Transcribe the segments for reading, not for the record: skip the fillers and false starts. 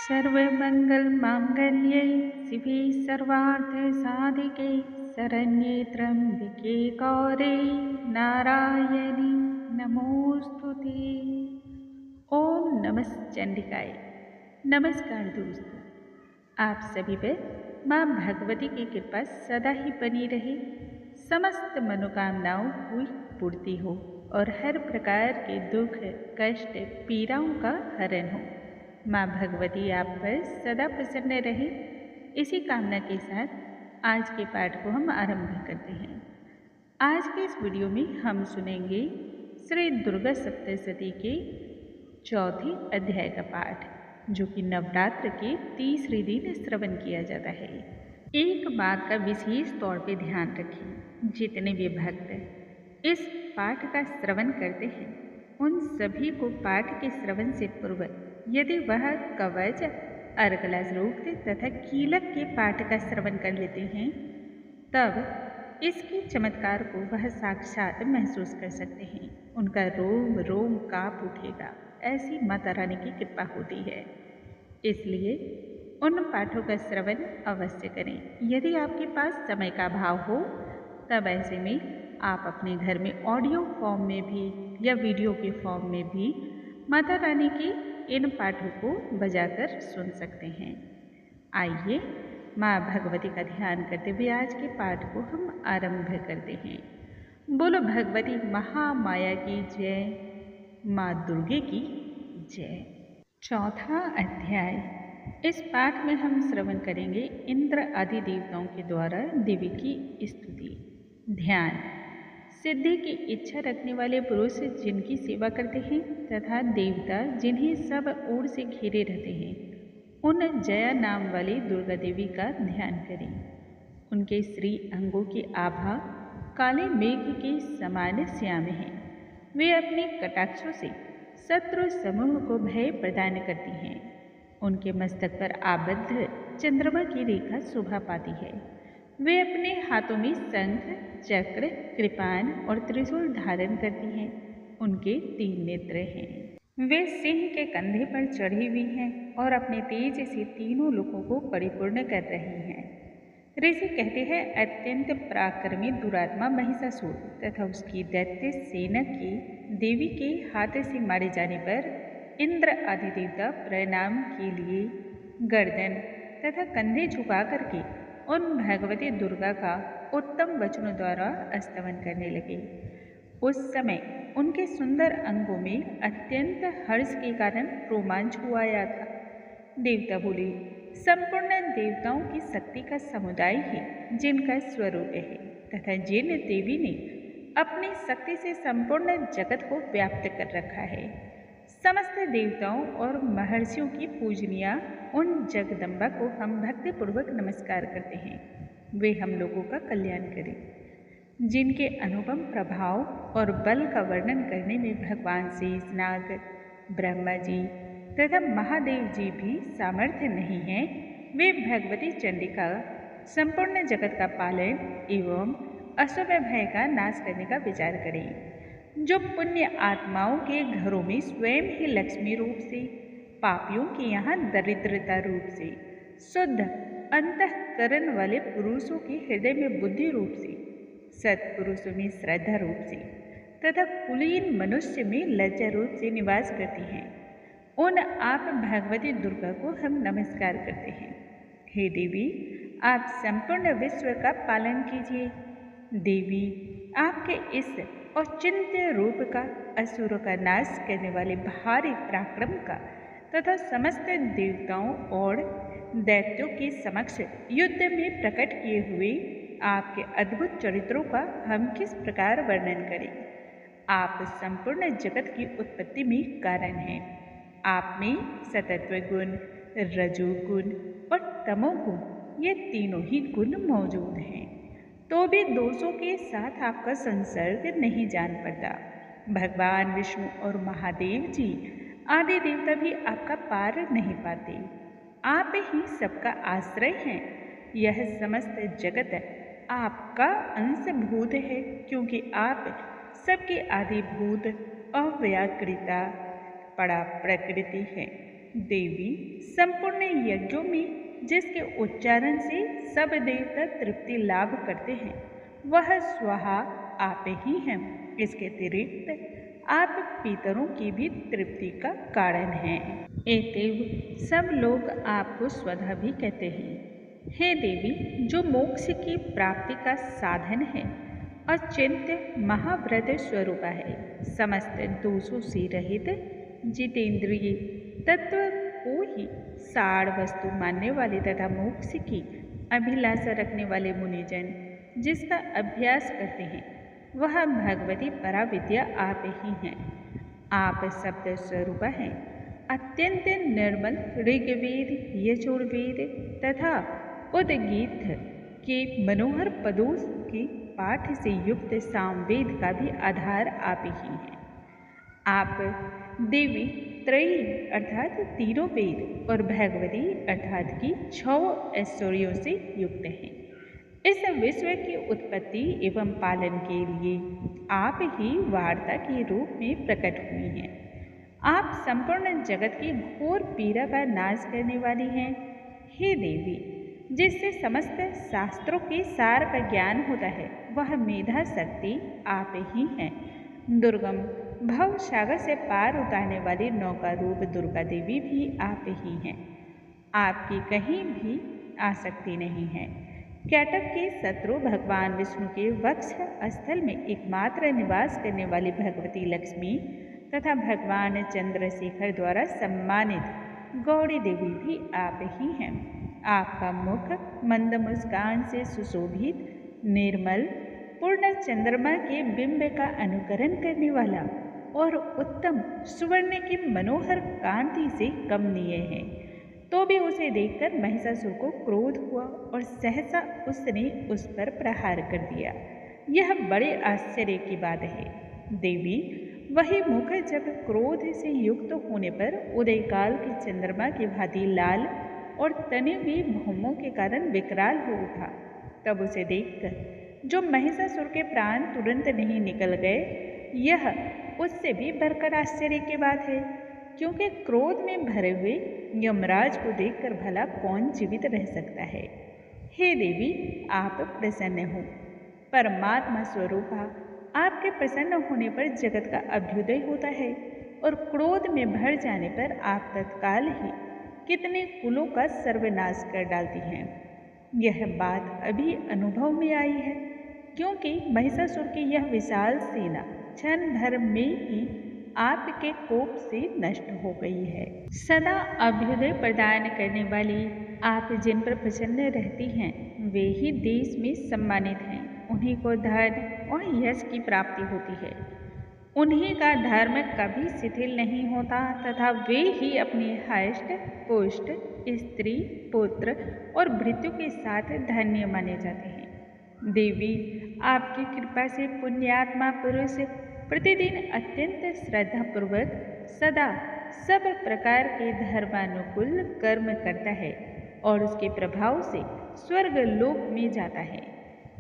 सर्वमङ्गलमाङ्गल्ये शिवे सर्वार्थसाधिके शरण्ये त्र्यम्बके गौरी नारायणी नमोस्तुते। ओम नमः चंडिकाय। नमस्कार दोस्तों, आप सभी पर माँ भगवती की कृपा सदा ही बनी रहे, समस्त मनोकामनाओं की पूर्ति हो और हर प्रकार के दुख कष्ट पीड़ाओं का हरण हो। माँ भगवती आप पर सदा प्रसन्न रहे, इसी कामना के साथ आज के पाठ को हम आरंभ करते हैं। आज के इस वीडियो में हम सुनेंगे श्री दुर्गा सप्तशती के चौथे अध्याय का पाठ, जो कि नवरात्र के तीसरे दिन श्रवण किया जाता है। एक बात का विशेष तौर पे ध्यान रखें, जितने भी भक्त इस पाठ का श्रवण करते हैं उन सभी को पाठ के श्रवण से पूर्व यदि वह कवच, अर्गला सूक्त तथा कीलक के पाठ का श्रवण कर लेते हैं, तब इसके चमत्कार को वह साक्षात महसूस कर सकते हैं। उनका रोम रोम कांप उठेगा, ऐसी माता रानी की कृपा होती है। इसलिए उन पाठों का श्रवण अवश्य करें। यदि आपके पास समय का अभाव हो तब ऐसे में आप अपने घर में ऑडियो फॉर्म में भी या वीडियो के फॉर्म में भी माता रानी की इन पाठों को बजाकर सुन सकते हैं। आइए माँ भगवती का ध्यान करते हुए आज के पाठ को हम आरंभ करते हैं। बोलो भगवती महामाया की जय, माँ दुर्गे की जय। चौथा अध्याय। इस पाठ में हम श्रवण करेंगे इंद्र आदि देवताओं के द्वारा देवी की स्तुति। ध्यान। सिद्धि की इच्छा रखने वाले पुरुष जिनकी सेवा करते हैं तथा देवता जिन्हें सब ओर से घेरे रहते हैं, उन जया नाम वाली दुर्गा देवी का ध्यान करें। उनके श्री अंगों की आभा काले मेघ के समान श्याम है। वे अपने कटाक्षों से शत्रु समूह को भय प्रदान करती हैं। उनके मस्तक पर आबद्ध चंद्रमा की रेखा शोभा पाती है। वे अपने हाथों में शंख, चक्र, कृपाण और त्रिशूल धारण करती हैं। उनके 3 नेत्र हैं। वे सिंह के कंधे पर चढ़ी हुई हैं और अपने तेज से तीनों लोगों को परिपूर्ण कर रही हैं। ऋषि कहते हैं, अत्यंत पराक्रमी दुरात्मा महिषासुर तथा उसकी दैत्य सेना की देवी के हाथ से मारे जाने पर इंद्र आदि देवता प्रणाम के लिए गर्दन तथा कंधे झुका करके उन भगवती दुर्गा का उत्तम वचनों द्वारा स्तवन करने लगे। उस समय उनके सुंदर अंगों में अत्यंत हर्ष के कारण रोमांच हुआ आया था। देवता बोले, संपूर्ण देवताओं की शक्ति का समुदाय ही जिनका स्वरूप है तथा जिन देवी ने अपनी शक्ति से संपूर्ण जगत को व्याप्त कर रखा है, समस्त देवताओं और महर्षियों की पूजनीय उन जगदम्बा को हम भक्तिपूर्वक नमस्कार करते हैं। वे हम लोगों का कल्याण करें। जिनके अनुपम प्रभाव और बल का वर्णन करने में भगवान शेषनाग, ब्रह्मा जी तथा महादेव जी भी सामर्थ्य नहीं हैं, वे भगवती चंडिका संपूर्ण जगत का पालन एवं अशुभ भय का नाश करने का विचार करें। जो पुण्य आत्माओं के घरों में स्वयं ही लक्ष्मी रूप से, पापियों के यहाँ दरिद्रता रूप से, शुद्ध अंतःकरण वाले पुरुषों के हृदय में बुद्धि रूप से, सत्पुरुषों में श्रद्धा रूप से तथा कुलीन मनुष्य में लज्जा रूप से निवास करती हैं, उन आप भगवती दुर्गा को हम नमस्कार करते हैं। हे देवी, आप संपूर्ण विश्व का पालन कीजिए। देवी, आपके इस औचित्य रूप का, असुरों का नाश करने वाले भारी पराक्रम का तथा समस्त देवताओं और दैत्यों के समक्ष युद्ध में प्रकट किए हुए आपके अद्भुत चरित्रों का हम किस प्रकार वर्णन करें। आप संपूर्ण जगत की उत्पत्ति में कारण हैं। आप में सतत्व गुण, रजोगुण और तमोगुण, ये तीनों ही गुण मौजूद हैं, तो भी दोषों के साथ आपका संसर्ग नहीं जान पड़ता। भगवान विष्णु और महादेव जी आदि देवता भी आपका पार नहीं पाते। आप ही सबका आश्रय हैं। यह समस्त जगत आपका अंशभूत है, क्योंकि आप सबके आदिभूत अव्याकृता पड़ा प्रकृति है। देवी संपूर्ण यज्ञों में जिसके उच्चारण से सब देवता तृप्ति लाभ करते हैं वह स्वाहा आप ही हैं। इसके अतिरिक्त आप पितरों की भी तृप्ति का कारण हैं। एतेव सब लोग आपको स्वधा भी कहते हैं। हे देवी, जो मोक्ष की प्राप्ति का साधन है, अचिंत्य महाव्रत स्वरूप है, समस्त दोषों से रहित जितेंद्रिय तत्व को ही सार वस्तु मानने वाले तथा मोक्ष की अभिलाषा रखने वाले मुनिजन जिसका अभ्यास करते हैं वह भगवती पराविद्या आप ही हैं। आप शब्द स्वरूप हैं, अत्यंत निर्मल ऋग्वेद, यजुर्वेद तथा उद्गीत के मनोहर पदों के पाठ से युक्त सामवेद का भी आधार आप ही हैं। आप देवी त्रयी अर्थात तीनों वेद और भगवती अर्थात की 6 ऐश्वर्यों से युक्त हैं। इस विश्व की उत्पत्ति एवं पालन के लिए आप ही वार्ता के रूप में प्रकट हुई हैं। आप संपूर्ण जगत की घोर पीड़ा का नाश करने वाली हैं। हे देवी, जिससे समस्त शास्त्रों के सार का ज्ञान होता है वह मेधा शक्ति आप ही हैं। दुर्गम भव सागर से पार उतारने वाली नौका रूप दुर्गा देवी भी आप ही हैं। आपकी कहीं भी आसक्ति नहीं है। कैटक के शत्रु भगवान विष्णु के वक्ष स्थल में एकमात्र निवास करने वाली भगवती लक्ष्मी तथा भगवान चंद्रशेखर द्वारा सम्मानित गौड़ी देवी भी आप ही हैं। आपका मुख मंद मुस्कान से सुशोभित, निर्मल, पूर्ण चंद्रमा के बिंब का अनुकरण करने वाला और उत्तम सुवर्ण की मनोहर कांति से कमनीय है। तो भी उसे देखकर महिषासुर को क्रोध हुआ और सहसा उसने उस पर प्रहार कर दिया। यह बड़े आश्चर्य की बात है। देवी, वही मुख जब क्रोध से युक्त होने पर उदयकाल के चंद्रमा की भांति लाल और तने हुए भौमों के कारण विकराल हो उठा, तब उसे देखकर जो महिषासुर के प्राण तुरंत नहीं निकल गए, यह उससे भी बढ़कर आश्चर्य की बात है, क्योंकि क्रोध में भरे हुए यमराज को देखकर भला कौन जीवित रह सकता है। हे देवी, आप प्रसन्न हो। परमात्मा स्वरूपा आपके प्रसन्न होने पर जगत का अभ्युदय होता है और क्रोध में भर जाने पर आप तत्काल ही कितने कुलों का सर्वनाश कर डालती हैं। यह बात अभी अनुभव में आई है, क्योंकि महिषासुर की यह विशाल सेना क्षण भर में ही आपके कोप से नष्ट हो गई है। सदा अभ्युदय प्रदान करने वाली आप जिन पर प्रसन्न रहती हैं वे ही देश में सम्मानित हैं। उन्हीं को धन और यश की प्राप्ति होती है। उन्हीं का धर्म कभी शिथिल नहीं होता तथा वे ही अपने हष्ट पुष्ट स्त्री पुत्र और भृत्यु के साथ धन्य माने जाते हैं। देवी, आपकी कृपा से पुण्यात्मा पुरुष प्रतिदिन अत्यंत श्रद्धापूर्वक सदा सब प्रकार के धर्मानुकूल कर्म करता है और उसके प्रभाव से स्वर्ग लोक में जाता है।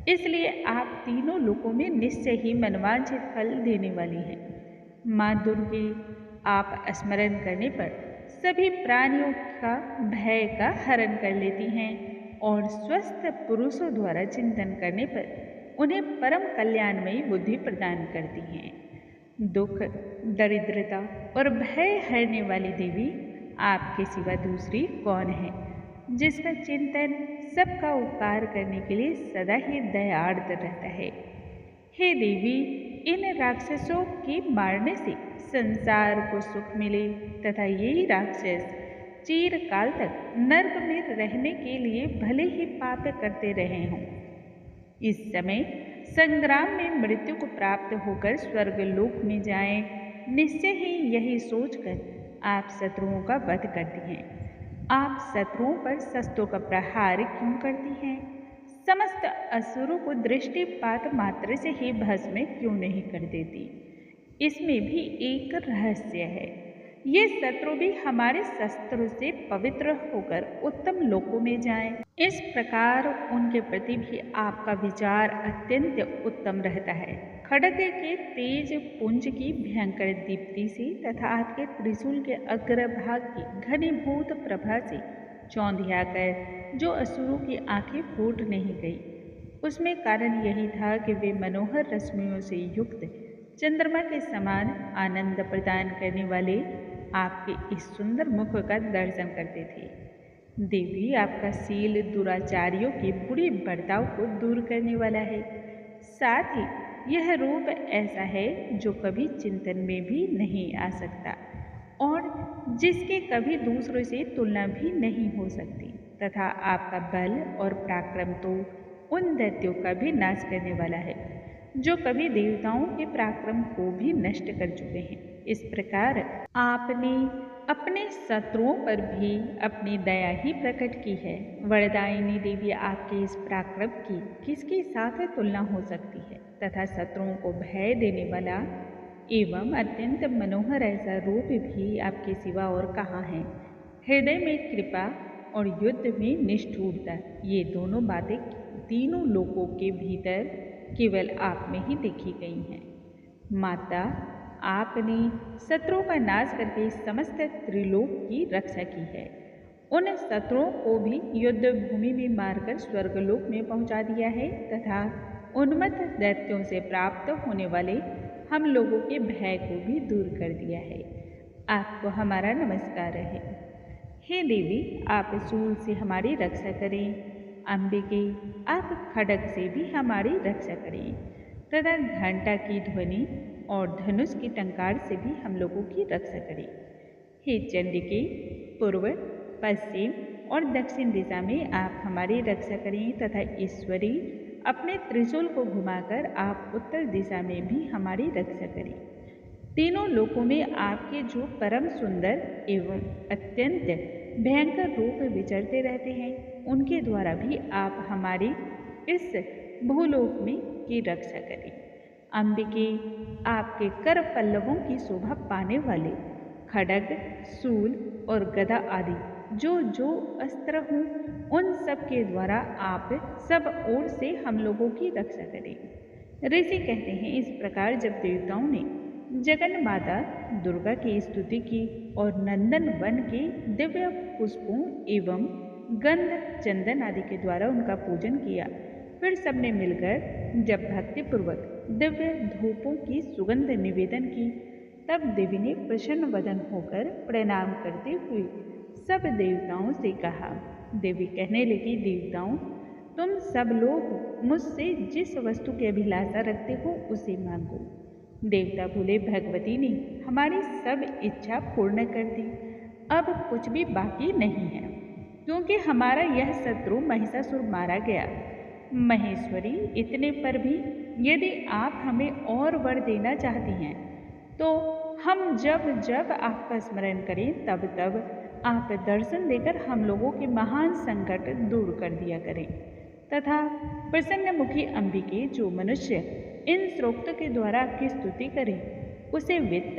इसलिए आप तीनों लोकों में निश्चय ही मनवांछित फल देने वाली हैं। माँ दुर्गे, आप स्मरण करने पर सभी प्राणियों का भय का हरण कर लेती हैं और स्वस्थ पुरुषों द्वारा चिंतन करने पर उन्हें परम कल्याणमयी बुद्धि प्रदान करती हैं। दुख, दरिद्रता और भय हरने वाली देवी, आपके सिवा दूसरी कौन है जिसका चिंतन सबका उपकार करने के लिए सदा ही दयार्द रहता है। हे देवी, इन राक्षसों के मारने से संसार को सुख मिले तथा यही राक्षस चिरकाल तक नर्क में रहने के लिए भले ही पाप करते रहे हों। इस समय संग्राम में मृत्यु को प्राप्त होकर स्वर्गलोक में जाएं, निश्चय ही यही सोचकर आप शत्रुओं का वध करती हैं। आप शत्रुओं पर शस्त्रों का प्रहार क्यों करती हैं? समस्त असुरों को दृष्टिपात मात्र से ही भस्म क्यों नहीं कर देती? इसमें भी एक रहस्य है। ये शत्रु भी हमारे शस्त्र से पवित्र होकर उत्तम लोकों में जाएं। इस प्रकार उनके प्रति भी आपका विचार अत्यंत उत्तम रहता है। खड्ग के तेज पुंज की भयंकर दीप्ति से तथा आपके त्रिशूल के अग्रभाग की घनीभूत प्रभा से चौंधिया कर जो असुरों की आंखें फूट नहीं गई, उसमें कारण यही था कि वे मनोहर रश्मियों से युक्त चंद्रमा के समान आनंद प्रदान करने वाले आपके इस सुंदर मुख का दर्शन करते थे। देवी, आपका शील दुराचारियों के बुरे बर्ताव को दूर करने वाला है। साथ ही यह रूप ऐसा है जो कभी चिंतन में भी नहीं आ सकता और जिसके कभी दूसरों से तुलना भी नहीं हो सकती, तथा आपका बल और पराक्रम तो उन दैत्यों का भी नाश करने वाला है जो कभी देवताओं के पराक्रम को भी नष्ट कर चुके हैं। इस प्रकार आपने अपने शत्रुओं पर भी अपनी दया ही प्रकट की है। वरदायिनी देवी, आपके इस पराक्रम की किसके साथ तुलना हो सकती है, तथा शत्रुओं को भय देने वाला एवं अत्यंत मनोहर ऐसा रूप भी आपके सिवा और कहाँ है। हृदय में कृपा और युद्ध में निष्ठुरता, ये दोनों बातें तीनों लोकों के भीतर केवल आप में ही देखी गई हैं। माता, आपने शत्रुओं का नाश करके समस्त त्रिलोक की रक्षा की है। उन शत्रुओं को भी युद्ध भूमि में मारकर स्वर्गलोक में पहुंचा दिया है तथा उन्मत्त दैत्यों से प्राप्त होने वाले हम लोगों के भय को भी दूर कर दिया है। आपको हमारा नमस्कार है। हे देवी, आप शूल से हमारी रक्षा करें। अंबिके, आप खड्ग से भी हमारी रक्षा करें तथा घंटा की ध्वनि और धनुष की टंकार से भी हम लोगों की रक्षा करें। हे चंडिके, पूर्व, पश्चिम और दक्षिण दिशा में आप हमारी रक्षा करें तथा ईश्वरी, अपने त्रिशूल को घुमाकर आप उत्तर दिशा में भी हमारी रक्षा करें। तीनों लोकों में आपके जो परम सुंदर एवं अत्यंत भयंकर रूप विचरते रहते हैं, उनके द्वारा भी आप हमारी इस भूलोक में की रक्षा करें। अंबिके, आपके कर पल्लवों की शोभा पाने वाले खड्ग, शूल और गदा आदि जो जो अस्त्र हों, उन सब के द्वारा आप सब ओर से हम लोगों की रक्षा करें। ऋषि कहते हैं, इस प्रकार जब देवताओं ने जगन माता दुर्गा की स्तुति की और नंदन वन के दिव्य पुष्पों एवं गंध चंदन आदि के द्वारा उनका पूजन किया, फिर सबने मिलकर जब भक्तिपूर्वक दिव्य धूपों की सुगंध निवेदन की, तब देवी ने प्रसन्न वदन होकर प्रणाम करते हुए सब देवताओं से कहा। देवी कहने लगी, देवताओं, तुम सब लोग मुझसे जिस वस्तु की अभिलाषा रखते हो उसे मांगो। देवता बोले, भगवती ने हमारी सब इच्छा पूर्ण कर दी, अब कुछ भी बाकी नहीं है, क्योंकि हमारा यह शत्रु महिषासुर मारा गया। महेश्वरी, इतने पर भी यदि आप हमें और वर देना चाहती हैं, तो हम जब जब आपका स्मरण करें तब तब आप दर्शन देकर हम लोगों के महान संकट दूर कर दिया करें, तथा प्रसन्न मुखी अंबिके, जो मनुष्य इन श्रोक्तों के द्वारा आपकी स्तुति करे, उसे वित्त,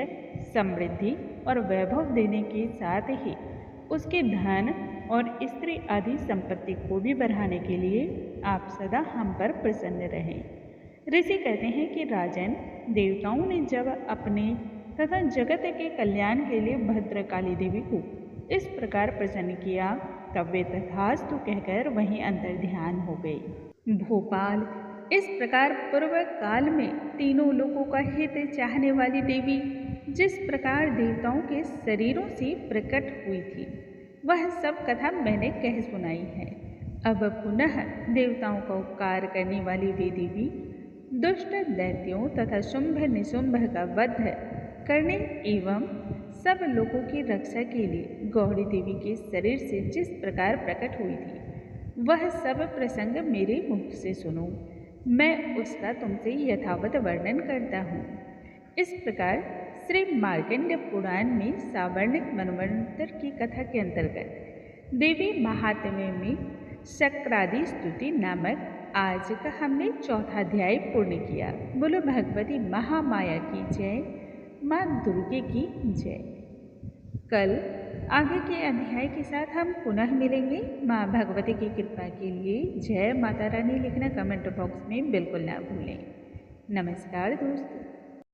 समृद्धि और वैभव देने के साथ ही उसके धन और स्त्री आदि संपत्ति को भी बढ़ाने के लिए आप सदा हम पर प्रसन्न रहें। ऋषि कहते हैं कि राजन, देवताओं ने जब अपने तथा जगत के कल्याण के लिए भद्रकाली देवी को इस प्रकार प्रसन्न किया, तब वे तथास्तु कहकर वहीं अंतर ध्यान हो गई। भोपाल, इस प्रकार पूर्व काल में तीनों लोगों का हित चाहने वाली देवी जिस प्रकार देवताओं के शरीरों से प्रकट हुई थी, वह सब कथा मैंने कह सुनाई है। अब पुनः देवताओं का उपकार करने वाली वे देवी दुष्ट दैत्यों तथा शुंभ निशुंभ का वध करने एवं सब लोगों की रक्षा के लिए गौरी देवी के शरीर से जिस प्रकार प्रकट हुई थी, वह सब प्रसंग मेरे मुख से सुनो, मैं उसका तुमसे यथावत वर्णन करता हूँ। इस प्रकार श्री मार्कंडेय पुराण में सावर्णिक मनवंतर की कथा के अंतर्गत देवी महात्म्य में शक्रादि स्तुति नामक आज का हमने चौथा अध्याय पूर्ण किया। बोलो भगवती महामाया की जय, माँ दुर्गे की जय। कल आगे के अध्याय के साथ हम पुनः मिलेंगे। माँ भगवती की कृपा के लिए जय माता रानी लिखना कमेंट बॉक्स में बिल्कुल ना भूलें। नमस्कार दोस्तों।